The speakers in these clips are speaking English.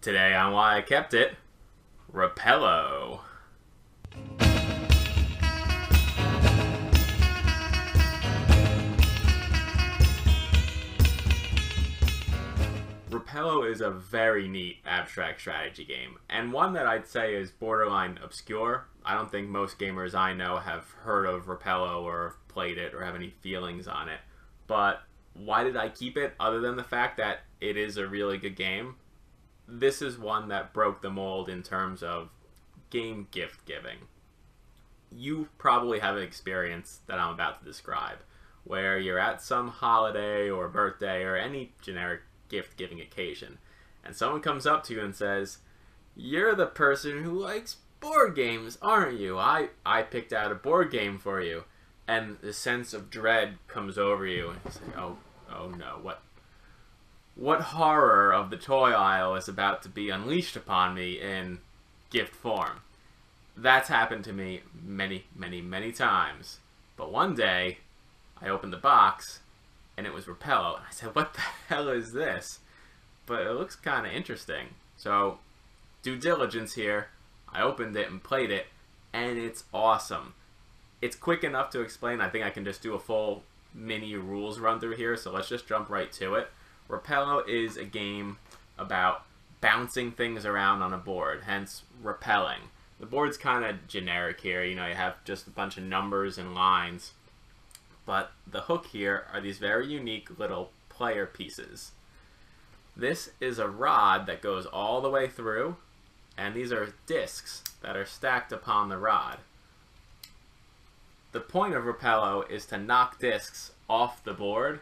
Today on Why I Kept It, Repello. Repello is a very neat abstract strategy game, and one that I'd say is borderline obscure. I don't think most gamers I know have heard of Repello or played it or have any feelings on it. But why did I keep it other than the fact that it is a really good game? This is one that broke the mold in terms of game gift giving. You probably have an experience that I'm about to describe, where you're at some holiday or birthday or any generic gift giving occasion, and someone comes up to you and says, "You're the person who likes board games, aren't you? I picked out a board game for you." And the sense of dread comes over you, and you say, oh no, what horror of the toy aisle is about to be unleashed upon me in gift form? That's happened to me many, many, many times. But one day, I opened the box, and it was Repello. And I said, what the hell is this? But it looks kind of interesting. So, due diligence here, I opened it and played it, and it's awesome. It's quick enough to explain. I think I can just do a full mini rules run through here, so let's just jump right to it. Repello is a game about bouncing things around on a board, hence repelling. The board's kind of generic here, you have just a bunch of numbers and lines. But the hook here are these very unique little player pieces. This is a rod that goes all the way through, and these are discs that are stacked upon the rod. The point of Repello is to knock discs off the board,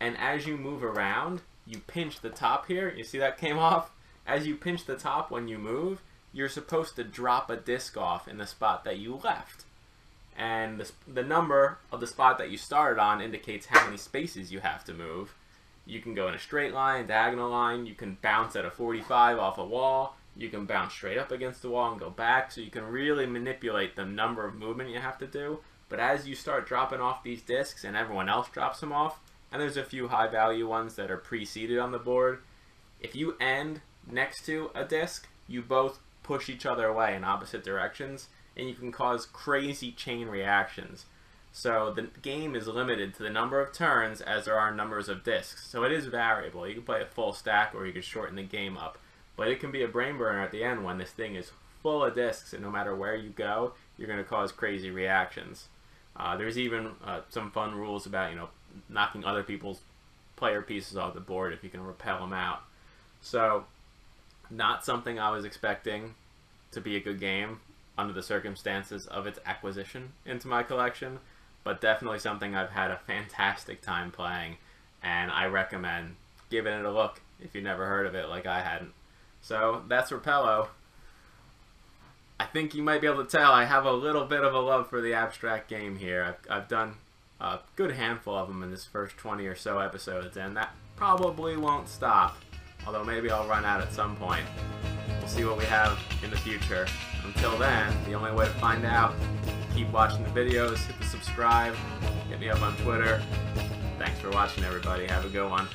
and as you move around, you pinch the top here. You see that came off? As you pinch the top when you move, you're supposed to drop a disc off in the spot that you left. And the number of the spot that you started on indicates how many spaces you have to move. You can go in a straight line, diagonal line, you can bounce at a 45 off a wall, you can bounce straight up against the wall and go back, so you can really manipulate the number of movement you have to do. But as you start dropping off these discs and everyone else drops them off, and there's a few high value ones that are pre-seated on the board, if you end next to a disc, you both push each other away in opposite directions, and you can cause crazy chain reactions. So the game is limited to the number of turns as there are numbers of discs. So it is variable. You can play a full stack or you can shorten the game up. But it can be a brain burner at the end when this thing is full of discs, and no matter where you go, you're going to cause crazy reactions. There's even some fun rules about, knocking other people's player pieces off the board if you can repel them out. So, not something I was expecting to be a good game under the circumstances of its acquisition into my collection, but definitely something I've had a fantastic time playing, and I recommend giving it a look if you've never heard of it like I hadn't. So, that's Repello. I think you might be able to tell I have a little bit of a love for the abstract game here. I've done a good handful of them in this first 20 or so episodes, and that probably won't stop, although maybe I'll run out at some point. We'll see what we have in the future. Until then, the only way to find out, keep watching the videos, hit the subscribe, hit me up on Twitter. Thanks for watching, everybody. Have a good one.